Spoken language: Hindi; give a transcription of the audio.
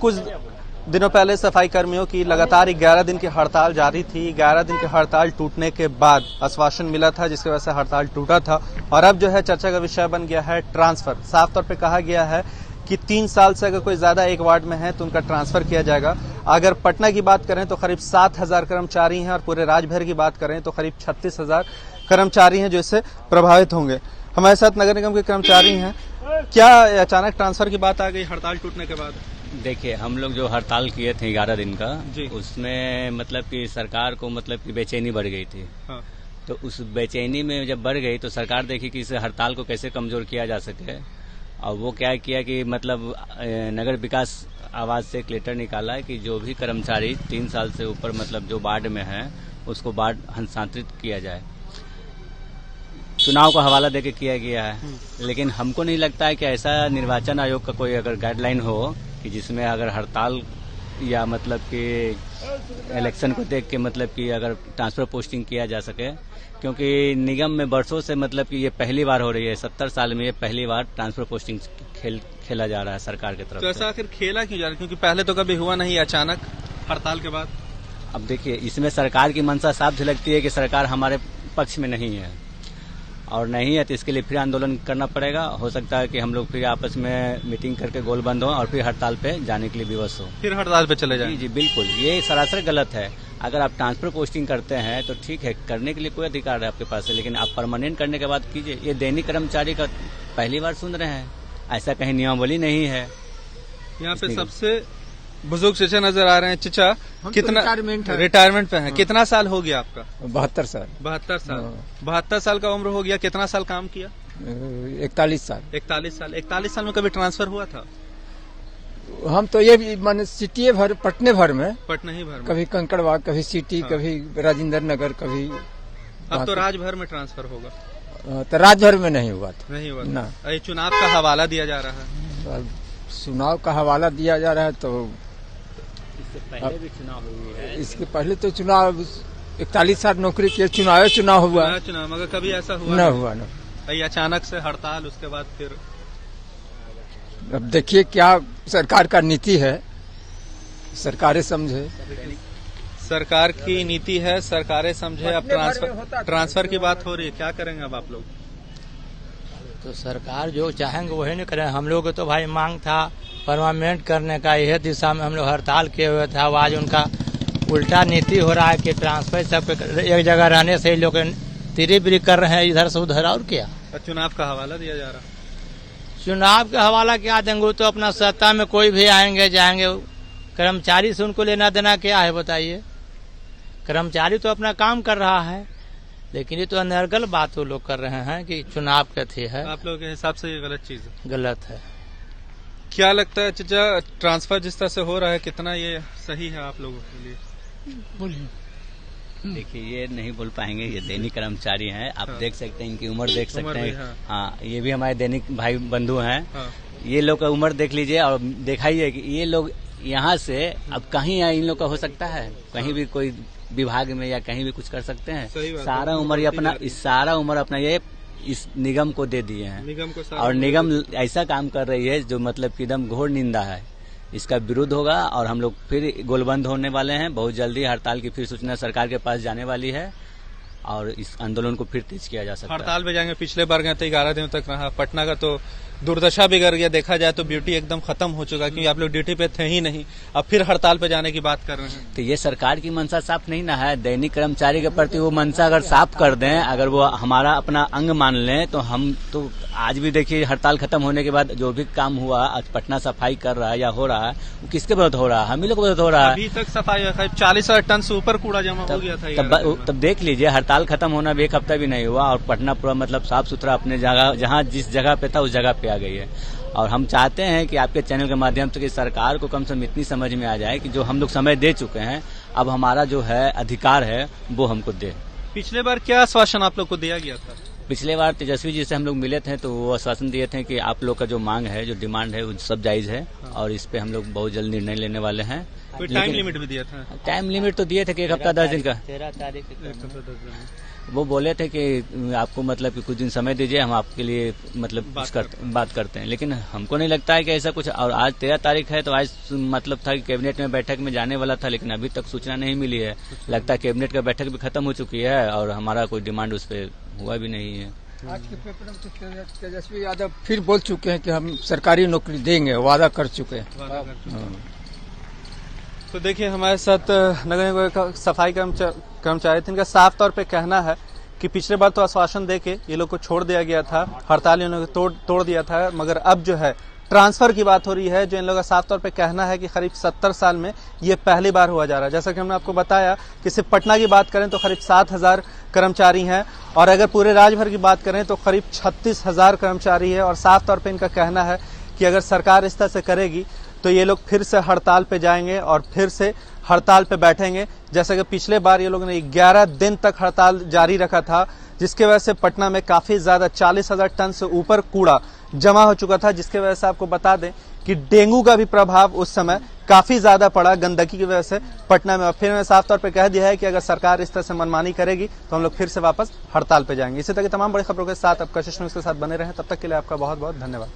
कुछ दिनों पहले सफाई कर्मियों की लगातार 11 दिन की हड़ताल जारी थी। 11 दिन की हड़ताल टूटने के बाद आश्वासन मिला था, जिसकी वजह से हड़ताल टूटा था और अब जो है चर्चा का विषय बन गया है ट्रांसफर। साफ तौर पे कहा गया है कि 3 साल से अगर कोई ज्यादा एक वार्ड में है तो उनका ट्रांसफर किया जाएगा। अगर पटना की बात करें तो करीब 7,000 कर्मचारी हैं और पूरे राज्य भर की बात करें तो करीब 36,000 कर्मचारी हैं जो इससे प्रभावित होंगे। हमारे साथ नगर निगम के कर्मचारी हैं। क्या अचानक ट्रांसफर की बात आ गई हड़ताल टूटने के बाद? देखिए, हम लोग जो हड़ताल किए थे 11 दिन का, जी। उसमें मतलब कि सरकार को मतलब कि बेचैनी बढ़ गई थी। हाँ। तो उस बेचैनी में जब बढ़ गई तो सरकार देखी कि इस हड़ताल को कैसे कमजोर किया जा सके, और वो क्या किया कि मतलब नगर विकास आवाज से एक लेटर निकाला है कि जो भी कर्मचारी 3 साल से ऊपर मतलब जो वार्ड में है उसको वार्ड हस्तांतरित किया जाए। चुनाव का हवाला देके किया गया है, लेकिन हमको नहीं लगता है कि ऐसा निर्वाचन आयोग का कोई अगर गाइडलाइन हो कि जिसमें अगर हड़ताल या मतलब कि इलेक्शन को देख के मतलब कि अगर ट्रांसफर पोस्टिंग किया जा सके, क्योंकि निगम में वर्षों से मतलब कि ये पहली बार हो रही है। 70 साल में ये पहली बार ट्रांसफर पोस्टिंग खेला जा रहा है सरकार की तरफ तो ऐसा आखिर खेला क्यों जा रहा है? क्योंकि पहले तो कभी हुआ नहीं अचानक हड़ताल के बाद। अब देखिए, इसमें सरकार की मंशा साफ झलकती है कि सरकार हमारे पक्ष में नहीं है, और नहीं है तो इसके लिए फिर आंदोलन करना पड़ेगा। हो सकता है कि हम लोग फिर आपस में मीटिंग करके गोल बंद हो और फिर हड़ताल पे जाने के लिए विवश हो। फिर हड़ताल पे चले जाएं? जी बिल्कुल, ये सरासर गलत है। अगर आप ट्रांसफर पोस्टिंग करते हैं तो ठीक है, करने के लिए कोई अधिकार है आपके पास है, लेकिन आप परमानेंट करने के बाद कीजिए। ये दैनिक कर्मचारी का पहली बार सुन रहे हैं, ऐसा कहीं नियमावली नहीं है। यहाँ पे सबसे बुजुर्ग चचा नजर आ रहे हैं। चचा, कितना रिटायरमेंट पे हैं? कितना साल हो गया आपका? 72 साल। 72 साल। 72 साल का उम्र हो गया। कितना साल काम किया? 41 साल। 41 साल। 41 साल में कभी ट्रांसफर हुआ था? हम तो ये मान सिटी भर, पटने भर में, पटना ही भर में, कभी कंकड़बाग, कभी सिटी, हाँ। कभी राजेंद्र नगर, कभी। अब तो राज्य भर में ट्रांसफर होगा। तो राज्य भर में नहीं हुआ था। नहीं हुआ ना। ये चुनाव का हवाला दिया जा रहा है। चुनाव का हवाला दिया जा रहा है तो इससे पहले भी चुनाव हुई है। इसके पहले तो चुनाव 41 साल नौकरी किए, चुनाव हुआ चुनाव मगर कभी ऐसा हुआ न हुआ न। ये अचानक से हड़ताल, उसके बाद फिर अब देखिए क्या सरकार का नीति है, सरकारें समझे। सरकार की नीति है, सरकारें समझे। अब ट्रांसफर की बात हो रही है, क्या करेंगे अब आप लोग? तो सरकार जो चाहेंगे वही नहीं करें। हम लोग को तो भाई मांग था परमानेंट करने का, यह दिशा में हम लोग हड़ताल किए हुए थे। अब आज उनका उल्टा नीति हो रहा है कि ट्रांसफर सब एक जगह रहने से लोग तिरी-बिरी कर रहे हैं इधर से उधर। और क्या चुनाव का हवाला दिया जा रहा है? चुनाव का हवाला क्या देंगे? तो अपना सत्ता में कोई भी आएंगे जाएंगे, कर्मचारी से उनको लेना देना क्या है बताइए? कर्मचारी तो अपना काम कर रहा है, लेकिन ये तो अनर्गल बात वो लोग कर रहे हैं कि चुनाव के थे है। आप लोगों के हिसाब से ये गलत चीज है? गलत है। क्या लगता है चाचा, ट्रांसफर जिस तरह से हो रहा है कितना ये सही है आप लोगों के लिए? बोलिए। देखिए, ये नहीं बोल पाएंगे, ये दैनिक कर्मचारी हैं। आप देख सकते हैं, इनकी उम्र देख सकते हैं। हाँ, ये भी हमारे दैनिक भाई बंधु हैं। ये लोग का उम्र देख लीजिए और दिखाइए कि ये लोग यहाँ से अब कहीं इन लोग का हो सकता है, कहीं भी कोई विभाग में या कहीं भी कुछ कर सकते हैं। सारा उम्र अपना सारा उम्र अपना ये इस निगम को दे दिए हैं। निगम को और निगम ऐसा काम कर रही है जो मतलब कि एकदम घोर निंदा है। इसका विरोध होगा और हम लोग फिर गोलबंद होने वाले हैं। बहुत जल्दी हड़ताल की फिर सूचना सरकार के पास जाने वाली है और इस आंदोलन को फिर तेज किया जा सकता है। हड़ताल पे जाएंगे। पिछले बार गए थे 11 दिनों तक रहा। पटना का तो दुर्दशा बिगड़ गया, देखा जाए तो ब्यूटी एकदम खत्म हो चुका, क्योंकि आप लोग ड्यूटी पे थे ही नहीं। अब फिर हड़ताल पे जाने की बात कर रहे हैं। तो ये सरकार की मंशा साफ नहीं ना है। दैनिक कर्मचारी के प्रति वो मंशा अगर साफ कर दें, अगर वो हमारा अपना अंग मान लें, तो हम तो आज भी देखिए हड़ताल खत्म होने के बाद जो भी काम हुआ, आज पटना सफाई कर रहा है या हो रहा है, वो किसके विरोध हो रहा है? हम ही लोग के विरोध हो रहा है। अभी तक सफाई 40,000 टन से ऊपर कूड़ा जमा हो गया था। तब देख लीजिए, हड़ताल खत्म होना भी 1 हफ्ता भी नहीं हुआ और पटना पूरा मतलब साफ सुथरा अपने जगह, जहाँ जिस जगह पे था उस जगह पे आ गई है। और हम चाहते हैं कि आपके चैनल के माध्यम से कि सरकार को कम से कम इतनी समझ में आ जाए कि जो हम लोग समय दे चुके हैं, अब हमारा जो है अधिकार है वो हमको दे। पिछले बार क्या आश्वासन आप लोग को दिया गया था? पिछले बार तेजस्वी जी से हम लोग मिले थे तो वो आश्वासन दिए थे कि आप लोग का जो मांग है, जो डिमांड है, वो सब जायज है और इस पे हम लोग बहुत जल्द निर्णय लेने वाले हैं। कोई टाइम लिमिट भी दिया था? टाइम लिमिट तो दिए थे कि 1 हफ्ता 10 दिन का। 13 तारीख वो बोले थे कि आपको मतलब कि कुछ दिन समय दीजिए, हम आपके लिए मतलब बात करते हैं, लेकिन हमको नहीं लगता है कि ऐसा कुछ। और आज 13 तारीख है तो आज मतलब था कि कैबिनेट में बैठक में जाने वाला था, लेकिन अभी तक सूचना नहीं मिली है। लगता है कैबिनेट का बैठक भी खत्म हो चुकी है और हमारा कोई डिमांड उस पर हुआ भी नहीं है। आज के पेपर में तो तेजस्वी यादव फिर बोल चुके हैं कि हम सरकारी नौकरी देंगे, वादा कर चुके हैं। तो देखिए हमारे साथ नगर निगम का सफाई कर्मचारी थे, इनका साफ तौर पे कहना है कि पिछले बार तो आश्वासन देके ये लोग को छोड़ दिया गया था, हड़ताल इन्होंने तोड़ दिया था, मगर अब जो है ट्रांसफर की बात हो रही है, जो इन लोगों का साफ तौर पे कहना है कि करीब 70 साल में ये पहली बार हुआ जा रहा है। जैसा कि हमने आपको बताया कि सिर्फ पटना की बात करें तो करीब 7,000 कर्मचारी हैं और अगर पूरे राज्य भर की बात करें तो करीब 36,000 कर्मचारी है और साफ तौर पे इनका कहना है कि अगर सरकार इस तरह से करेगी तो ये लोग फिर से हड़ताल पे जाएंगे और फिर से हड़ताल पे बैठेंगे। जैसा कि पिछले बार ये लोगों ने 11 दिन तक हड़ताल जारी रखा था, जिसके वजह से पटना में काफी ज्यादा 40,000 टन से ऊपर कूड़ा जमा हो चुका था, जिसके वजह से आपको बता दें कि डेंगू का भी प्रभाव उस समय काफी ज्यादा पड़ा गंदगी की वजह से पटना में। और फिर मैंने साफ तौर पे कह दिया है कि अगर सरकार इस तरह से मनमानी करेगी तो हम लोग फिर से वापस हड़ताल पे जाएंगे। इसी तरह की तमाम बड़ी खबरों के साथ आप कशिश न्यूज के साथ बने रहें। तब तक के लिए आपका बहुत बहुत धन्यवाद।